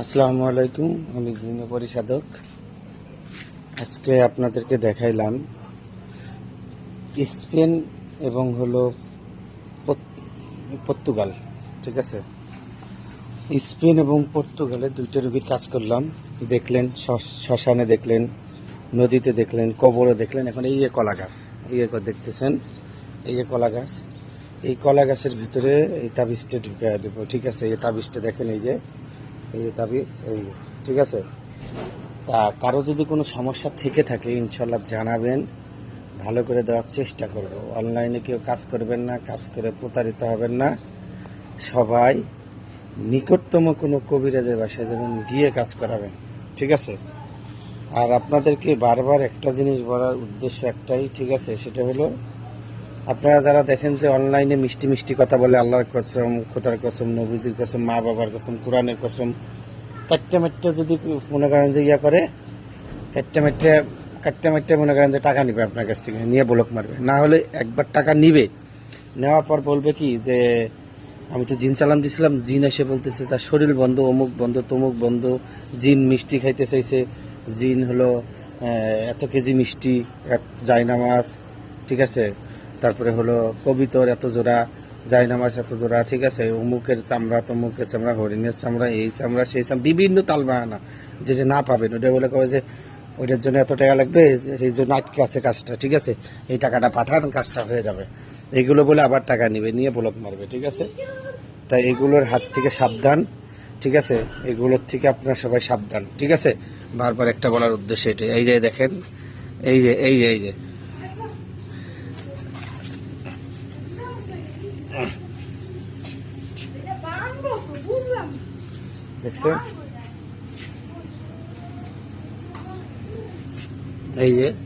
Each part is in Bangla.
আসসালামু আলাইকুম। আমি গৃহ পরিচালক। আজকে আপনাদেরকে দেখাইলাম স্পেন এবং হলো পর্তুগাল। ঠিক আছে, স্পেন এবং পর্তুগালে দুইটা রোগীর কাজ করলাম। দেখলেন শ্মশানে, দেখলেন নদীতে, দেখলেন কবরে, দেখলেন। এখন এই যে কলা গাছ, এই যে দেখতেছেন, এই যে কলা গাছ, এই কলা গাছের ভিতরে এই তাবিজটা ঢুকিয়ে দেবো। ঠিক আছে, এই তাবিজটা দেখেন, এই যে তাবিজ, এই ঠিক আছে। তা কারো যদি কোনো সমস্যা থেকে থাকে ইনশাল্লাহ জানাবেন, ভালো করে দেওয়ার চেষ্টা করব। অনলাইনে কেউ কাজ করবেন না, কাজ করে প্রতারিত হবেন না। সবাই নিকটতম কোনো কবিরাজের বাসায় যেমন গিয়ে কাজ করাবেন। ঠিক আছে। আর আপনাদেরকে বারবার একটা জিনিস বলার উদ্দেশ্য একটাই, ঠিক আছে, সেটা হলো আপনারা যারা দেখেন যে অনলাইনে মিষ্টি মিষ্টি কথা বলে, আল্লাহর কসম, খোদার কসম, নবীজির কসম, মা বাবার কসম, কোরআনের কসম, কাট্টা যদি মনে করেন যে করে কাট্টা মনে করেন যে টাকা নিবে আপনার কাছ থেকে, নিয়ে ব্লক মারবে। না হলে একবার টাকা নিবে, নেওয়ার পর বলবে কি যে আমি তো জিন চালান দিয়েছিলাম, জিন এসে বলতেছে তার শরীর বন্ধ, অমুক বন্ধ, তমুক বন্ধ, জিন মিষ্টি খাইতে চাইছে, জিন হলো এত কেজি মিষ্টি, এক জায়নামাজ, ঠিক আছে, তারপরে হলো কবিতর এত জোড়া, জায়নামাজ এত জোড়া, ঠিক আছে, অমুকের চামড়া, তমুকের চামড়া, হরিণের চামড়া, এই চামড়া, সেই চামড়া, বিভিন্ন তালবাহানা যেটা না পাবেন ওটা বলে কবে যে ওইটার জন্য এত টাকা লাগবে, এই জন্য আটকে আছে কাজটা, ঠিক আছে, এই টাকাটা পাঠান, কাজটা হয়ে যাবে। এইগুলো বলে আবার টাকা নিবে, নিয়ে ব্লক মারবে। ঠিক আছে, তাই এগুলোর হাত থেকে সাবধান। ঠিক আছে, এগুলোর থেকে আপনারা সবাই সাবধান। ঠিক আছে, বারবার একটা বলার উদ্দেশ্য এটা। এই যে দেখেন, এই যে দেখছেন, এই যে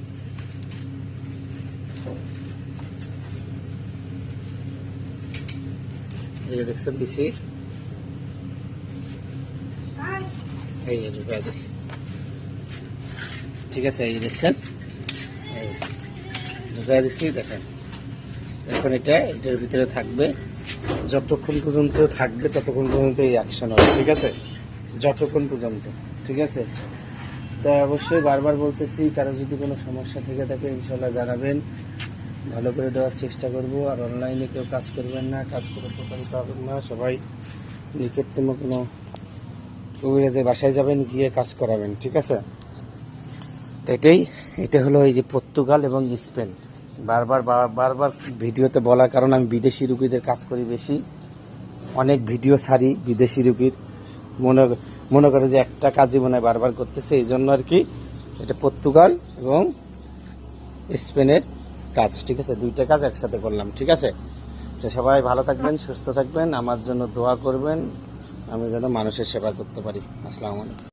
দেখছেন দিছি, এই যে ঢুকাই দিছি। ঠিক আছে, এই দেখছেন, এই ঢুকাই দিছি, দেখেন। এখন এটার ভিতরে থাকবে, যতক্ষণ পর্যন্ত থাকবে ততক্ষণ পর্যন্ত এই অ্যাকশন হবে। ঠিক আছে, যতক্ষণ পর্যন্ত। ঠিক আছে, তাই অবশ্যই বারবার বলতেছি, কারো যদি কোনো সমস্যা থেকে থাকে ইনশাল্লাহ জানাবেন, ভালো করে দেওয়ার চেষ্টা করব। আর অনলাইনে কেউ কাজ করবেন না, কাজ করে প্রতারিত হবেন না। সবাই নিকটতম কোনো কবিরাজের বাসায় যাবেন, গিয়ে কাজ করাবেন। ঠিক আছে, তো এটা হলো এই যে পর্তুগাল এবং স্পেন। বারবার ভিডিওতে বলার কারণ আমি বিদেশি রুগীদের কাজ করি বেশি, অনেক ভিডিও ছাড়ি বিদেশি রুগীর। মনে করে যে একটা কাজই মনে হয় বারবার করতেছে, এই জন্য আর কি। এটা পর্তুগাল এবং স্পেনের কাজ। ঠিক আছে, দুইটা কাজ একসাথে করলাম। ঠিক আছে, তো সবাই ভালো থাকবেন, সুস্থ থাকবেন, আমার জন্য দোয়া করবেন, আমি যেন মানুষের সেবা করতে পারি। আসসালামু আলাইকুম।